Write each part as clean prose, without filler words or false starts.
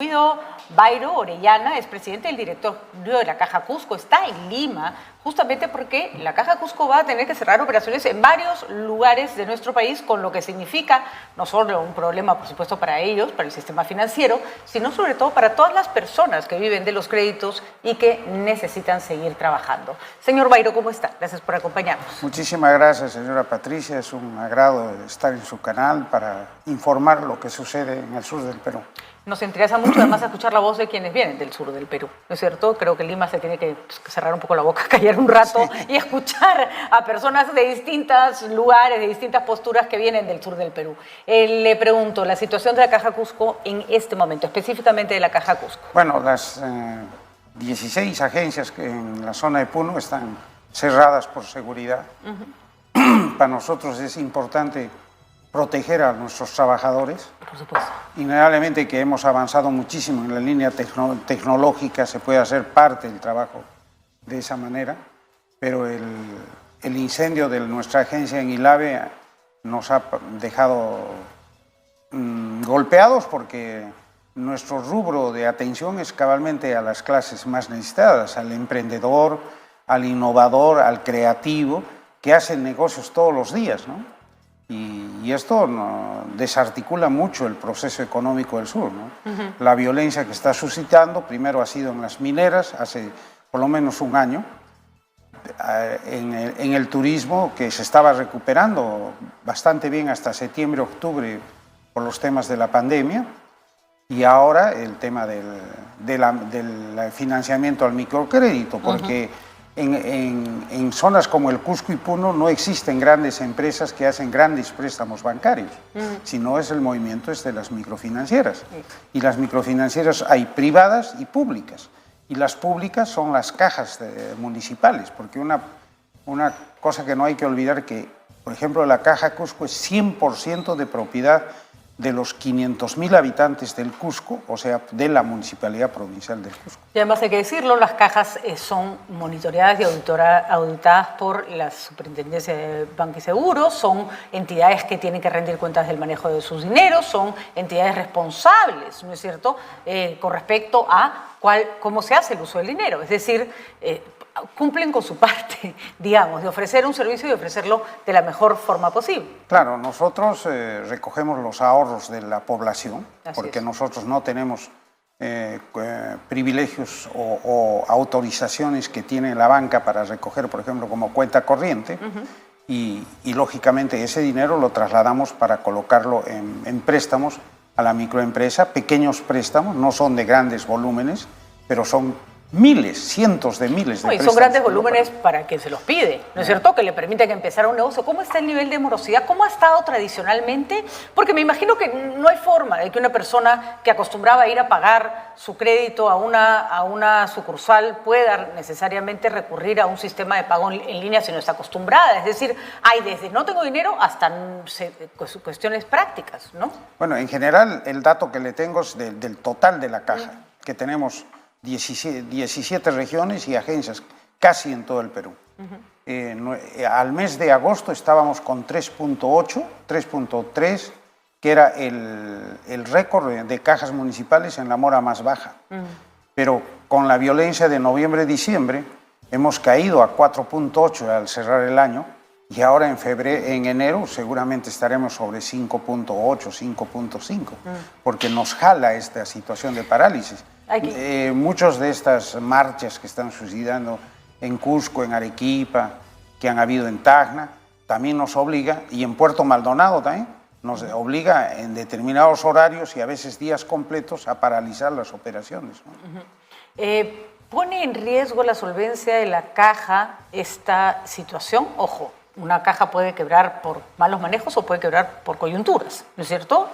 Guido Bayro Orellana es presidente del directorio de la Caja Cusco, está en Lima, justamente porque la Caja Cusco va a tener que cerrar operaciones en varios lugares de nuestro país, con lo que significa no solo un problema, por supuesto, para ellos, para el sistema financiero, sino sobre todo para todas las personas que viven de los créditos y que necesitan seguir trabajando. Señor Bayro, ¿cómo está? Gracias por acompañarnos. Muchísimas gracias, señora Patricia. Es un agrado estar en su canal para informar lo que sucede en el sur del Perú. Nos interesa mucho además escuchar la voz de quienes vienen del sur del Perú, ¿no es cierto? Creo que Lima se tiene que cerrar un poco la boca, callar un rato y escuchar a personas de distintos lugares, de distintas posturas que vienen del sur del Perú. Le pregunto, la situación de la Caja Cusco en este momento, específicamente de la Caja Cusco. Bueno, las 16 agencias que en la zona de Puno están cerradas por seguridad. Para nosotros es importante proteger a nuestros trabajadores. Por supuesto. Indudablemente que hemos avanzado muchísimo en la línea tecnológica, se puede hacer parte del trabajo de esa manera, pero el incendio de nuestra agencia en Ilave nos ha dejado golpeados, porque nuestro rubro de atención es cabalmente a las clases más necesitadas, al emprendedor, al innovador, al creativo, que hacen negocios todos los días, ¿no? Y esto desarticula mucho el proceso económico del sur, ¿no? La violencia que está suscitando, primero ha sido en las mineras, hace por lo menos un año, en el turismo, que se estaba recuperando bastante bien hasta septiembre, octubre, por los temas de la pandemia, y ahora el tema del financiamiento al microcrédito, porque en zonas como el Cusco y Puno no existen grandes empresas que hacen grandes préstamos bancarios, sino es el movimiento de las microfinancieras. Y las microfinancieras hay privadas y públicas, y las públicas son las cajas municipales, porque una cosa que no hay que olvidar, que por ejemplo la Caja Cusco es 100% de propiedad de los 500.000 habitantes del Cusco, o sea, de la Municipalidad Provincial del Cusco. Y además hay que decirlo, las cajas son monitoreadas y auditadas por la Superintendencia de Banco y Seguros, son entidades que tienen que rendir cuentas del manejo de sus dineros, son entidades responsables, ¿no es cierto?, con respecto a cómo se hace el uso del dinero, es decir, cumplen con su parte, digamos, de ofrecer un servicio y de ofrecerlo de la mejor forma posible. Claro, nosotros recogemos los ahorros de la población, porque nosotros no tenemos privilegios o autorizaciones que tiene la banca para recoger, por ejemplo, como cuenta corriente, y lógicamente ese dinero lo trasladamos para colocarlo en préstamos a la microempresa, pequeños préstamos, no son de grandes volúmenes, pero son miles, cientos de miles de préstamos. Y son grandes volúmenes para quien se los pide, ¿no es cierto?, que le permiten empezar un negocio. ¿Cómo está el nivel de morosidad? ¿Cómo ha estado tradicionalmente? Porque me imagino que no hay forma de que una persona que acostumbraba a ir a pagar su crédito a una sucursal pueda necesariamente recurrir a un sistema de pago en línea si no está acostumbrada. Es decir, hay desde no tengo dinero hasta cuestiones prácticas, ¿no? Bueno, en general el dato que le tengo es del total de la caja, que tenemos 17 regiones y agencias casi en todo el Perú. Al mes de agosto estábamos con 3.8, 3.3, que era el récord de cajas municipales en la mora más baja. Pero con la violencia de noviembre-diciembre hemos caído a 4.8 al cerrar el año, y ahora en enero seguramente estaremos sobre 5.8, 5.5, porque nos jala esta situación de parálisis. Muchas de estas marchas que están sucediendo en Cusco, en Arequipa, que han habido en Tacna, también nos obliga, y en Puerto Maldonado también, nos obliga en determinados horarios y a veces días completos a paralizar las operaciones, ¿no? ¿Pone en riesgo la solvencia de la caja esta situación? Ojo, una caja puede quebrar por malos manejos o puede quebrar por coyunturas, ¿no es cierto?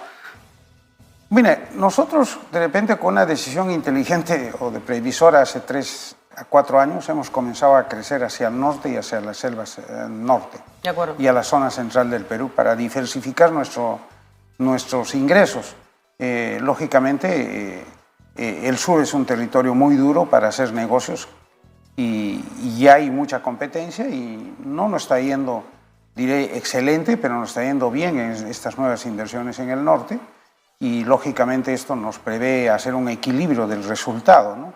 Mire, nosotros de repente con una decisión inteligente o de previsora hace 3 a 4 años hemos comenzado a crecer hacia el norte y hacia las selvas norte. De acuerdo. Y a la zona central del Perú para diversificar nuestros ingresos. Lógicamente, el sur es un territorio muy duro para hacer negocios y ya hay mucha competencia y no nos está yendo, diré excelente, pero nos está yendo bien en estas nuevas inversiones en el norte. y lógicamente esto nos prevé hacer un equilibrio del resultado, ¿no?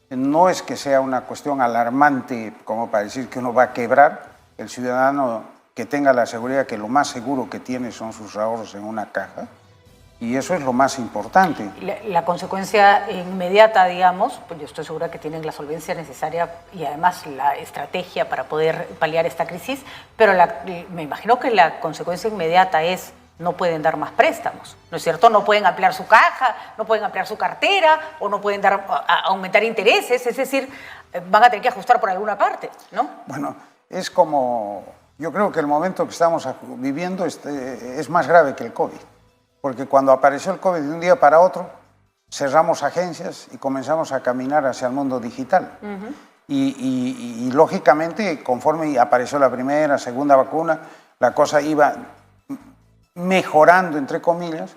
No es que sea una cuestión alarmante como para decir que uno va a quebrar. El ciudadano que tenga la seguridad que lo más seguro que tiene son sus ahorros en una caja, y eso es lo más importante. La consecuencia inmediata, digamos, pues yo estoy segura que tienen la solvencia necesaria y además la estrategia para poder paliar esta crisis, pero me imagino que la consecuencia inmediata es: no pueden dar más préstamos, ¿no es cierto? No pueden ampliar su caja, no pueden ampliar su cartera o no pueden aumentar intereses, es decir, van a tener que ajustar por alguna parte, ¿no? Bueno, es como, yo creo que el momento que estamos viviendo es más grave que el COVID, porque cuando apareció el COVID de un día para otro, cerramos agencias y comenzamos a caminar hacia el mundo digital. Y lógicamente, conforme apareció la primera, segunda vacuna, la cosa iba mejorando, entre comillas,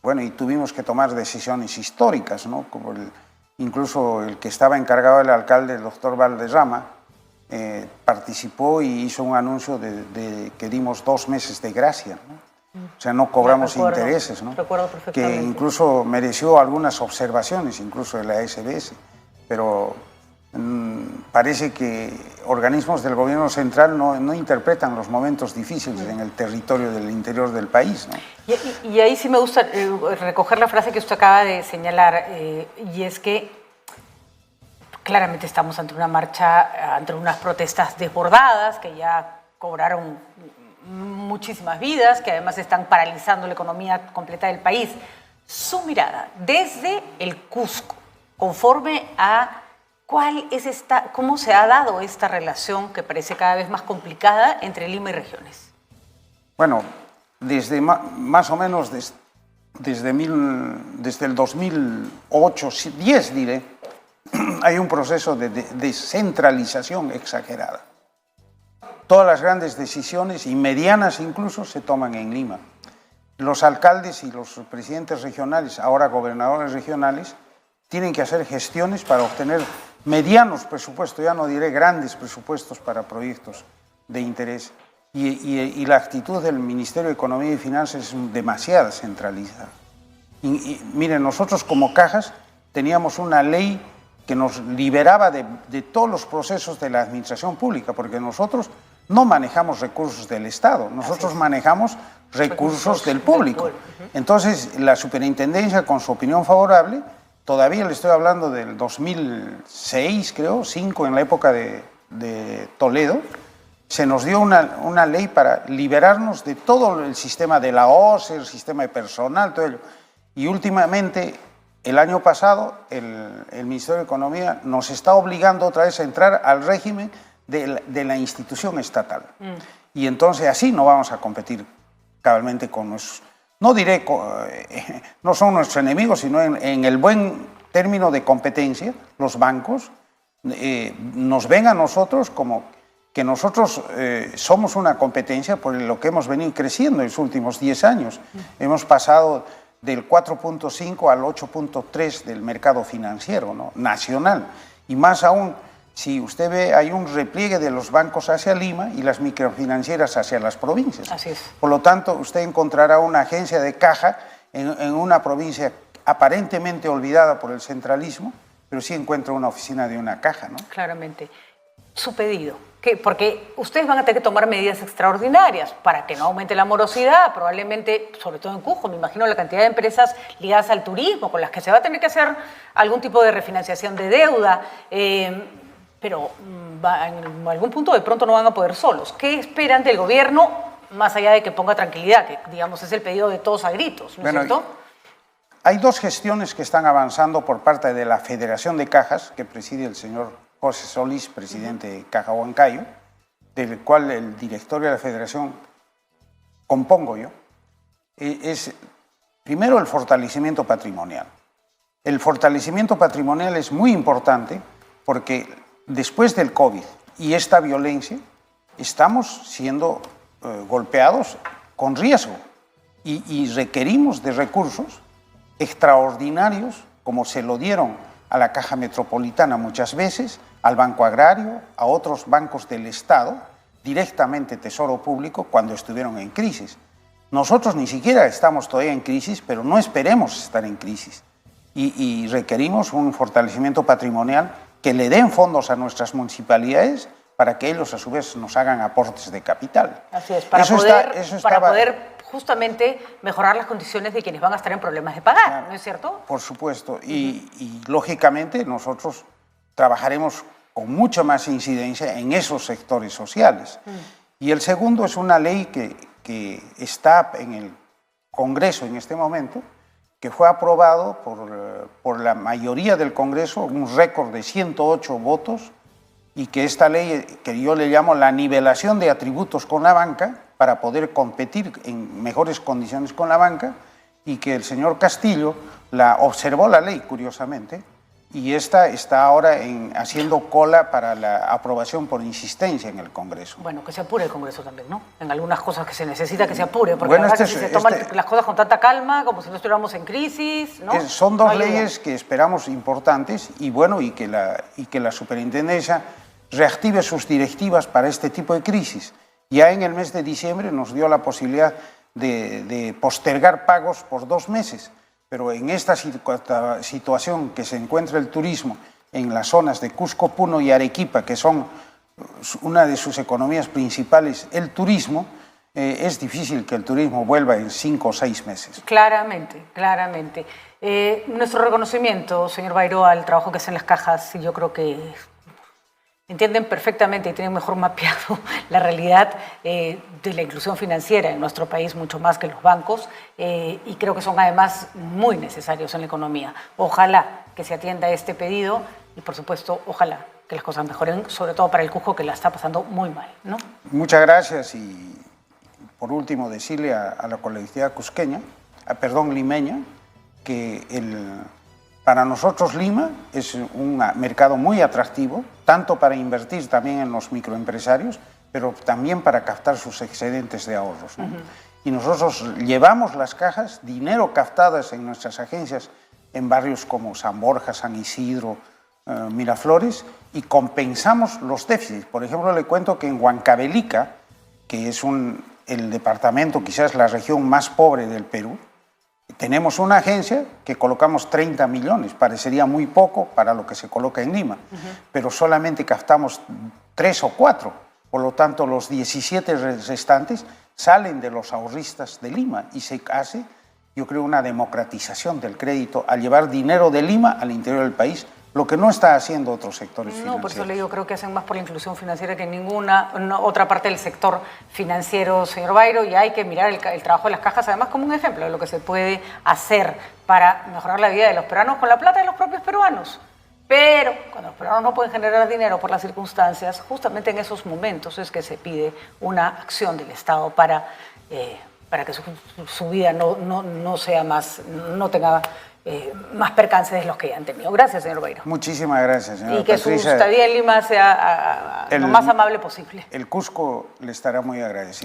bueno, y tuvimos que tomar decisiones históricas, ¿no? Como incluso el que estaba encargado del alcalde, el doctor Valderrama, participó y hizo un anuncio de que dimos 2 meses de gracia, ¿no? O sea, no cobramos intereses, ¿no? Recuerdo perfectamente. Que incluso mereció algunas observaciones, incluso de la SBS, pero parece que organismos del gobierno central no interpretan los momentos difíciles en el territorio del interior del país, ¿no? Y ahí sí me gusta recoger la frase que usted acaba de señalar, y es que claramente estamos ante una marcha, ante unas protestas desbordadas que ya cobraron muchísimas vidas, que además están paralizando la economía completa del país. Su mirada desde el Cusco, conforme a cómo se ha dado esta relación que parece cada vez más complicada entre Lima y regiones. Bueno, desde más o menos desde el 2008, 10 diré, hay un proceso de descentralización exagerada. Todas las grandes decisiones, y medianas incluso, se toman en Lima. Los alcaldes y los presidentes regionales, ahora gobernadores regionales, tienen que hacer gestiones para obtener medianos presupuestos, ya no diré grandes presupuestos para proyectos de interés. Y la actitud del Ministerio de Economía y Finanzas es demasiado centralizada. Miren, nosotros como cajas teníamos una ley que nos liberaba de todos los procesos de la administración pública, porque nosotros no manejamos recursos del Estado, nosotros manejamos recursos del público. Entonces, la superintendencia, con su opinión favorable, todavía le estoy hablando del 2006, creo, 2005, en la época de Toledo, se nos dio una ley para liberarnos de todo el sistema de la OCE, el sistema de personal, todo ello. Y últimamente, el año pasado, el Ministerio de Economía nos está obligando otra vez a entrar al régimen de la institución estatal. Y entonces así no vamos a competir cabalmente con nuestros, no diré, no son nuestros enemigos, sino en el buen término de competencia, los bancos nos ven a nosotros como que nosotros somos una competencia por lo que hemos venido creciendo en los últimos 10 años. Hemos pasado del 4.5 al 8.3 del mercado financiero, ¿no?, nacional. Y más aún, si usted ve, hay un repliegue de los bancos hacia Lima y las microfinancieras hacia las provincias. Así es. Por lo tanto, usted encontrará una agencia de caja en una provincia aparentemente olvidada por el centralismo, pero sí encuentra una oficina de una caja, ¿no? Claramente. Su pedido, porque ustedes van a tener que tomar medidas extraordinarias para que no aumente la morosidad, probablemente, sobre todo en Cusco, me imagino la cantidad de empresas ligadas al turismo, con las que se va a tener que hacer algún tipo de refinanciación de deuda, pero en algún punto de pronto no van a poder solos. ¿Qué esperan del gobierno, más allá de que ponga tranquilidad, que digamos es el pedido de todos a gritos, ¿no es cierto? Hay 2 gestiones que están avanzando por parte de la Federación de Cajas, que preside el señor José Solís, presidente de Caja Huancayo, del cual el directorio de la Federación compongo yo. Es primero el fortalecimiento patrimonial. El fortalecimiento patrimonial es muy importante porque después del COVID y esta violencia estamos siendo golpeados con riesgo y requerimos de recursos extraordinarios, como se lo dieron a la Caja Metropolitana muchas veces, al Banco Agrario, a otros bancos del Estado, directamente Tesoro Público, cuando estuvieron en crisis. Nosotros ni siquiera estamos todavía en crisis, pero no esperemos estar en crisis. Y requerimos un fortalecimiento patrimonial que le den fondos a nuestras municipalidades para que ellos a su vez nos hagan aportes de capital. Así es, para poder justamente mejorar las condiciones de quienes van a estar en problemas de pagar, claro, ¿no es cierto? Por supuesto, y lógicamente nosotros trabajaremos con mucha más incidencia en esos sectores sociales. Y el segundo es una ley que está en el Congreso en este momento, que fue aprobado por la mayoría del Congreso, un récord de 108 votos, y que esta ley, que yo le llamo la nivelación de atributos con la banca, para poder competir en mejores condiciones con la banca, y que el señor Castillo observó la ley, curiosamente, y esta está ahora haciendo cola para la aprobación por insistencia en el Congreso. Bueno, que se apure el Congreso también, ¿no? En algunas cosas que se necesita que se apure, porque la verdad que si se toman las cosas con tanta calma, como si no estuviéramos en crisis, ¿no? Son dos leyes que esperamos importantes y bueno, y que la superintendencia reactive sus directivas para este tipo de crisis. Ya en el mes de diciembre nos dio la posibilidad de postergar pagos por 2 meses. Pero en esta situación que se encuentra el turismo en las zonas de Cusco, Puno y Arequipa, que son una de sus economías principales, el turismo, es difícil que el turismo vuelva en 5 o 6 meses. Claramente, claramente. Nuestro reconocimiento, señor Bayró, al trabajo que hacen las cajas, y yo creo que entienden perfectamente y tienen mejor mapeado la realidad de la inclusión financiera en nuestro país, mucho más que los bancos, y creo que son además muy necesarios en la economía. Ojalá que se atienda este pedido y, por supuesto, ojalá que las cosas mejoren, sobre todo para el Cusco, que la está pasando muy mal, ¿no? Muchas gracias y, por último, decirle a la colectividad cusqueña, limeña, que para nosotros Lima es un mercado muy atractivo, tanto para invertir también en los microempresarios, pero también para captar sus excedentes de ahorros, ¿no? Y nosotros llevamos las cajas, dinero captadas en nuestras agencias en barrios como San Borja, San Isidro, Miraflores, y compensamos los déficits. Por ejemplo, le cuento que en Huancavelica, que es el departamento, quizás la región más pobre del Perú, tenemos una agencia que colocamos 30 millones, parecería muy poco para lo que se coloca en Lima, pero solamente captamos 3 o 4, por lo tanto los 17 restantes salen de los ahorristas de Lima y se hace, yo creo, una democratización del crédito al llevar dinero de Lima al interior del país, lo que no está haciendo otros sectores financieros. No, por eso le digo, creo que hacen más por la inclusión financiera que ninguna otra parte del sector financiero, señor Bayró, y hay que mirar el trabajo de las cajas además como un ejemplo de lo que se puede hacer para mejorar la vida de los peruanos con la plata de los propios peruanos. Pero cuando los peruanos no pueden generar dinero por las circunstancias, justamente en esos momentos es que se pide una acción del Estado para que su vida no sea más, no tenga más percances de los que ya han tenido. Gracias, señor Bayró. Muchísimas gracias, señora Y que Patricia. su estadía en Lima sea lo más amable posible. El Cusco le estará muy agradecido.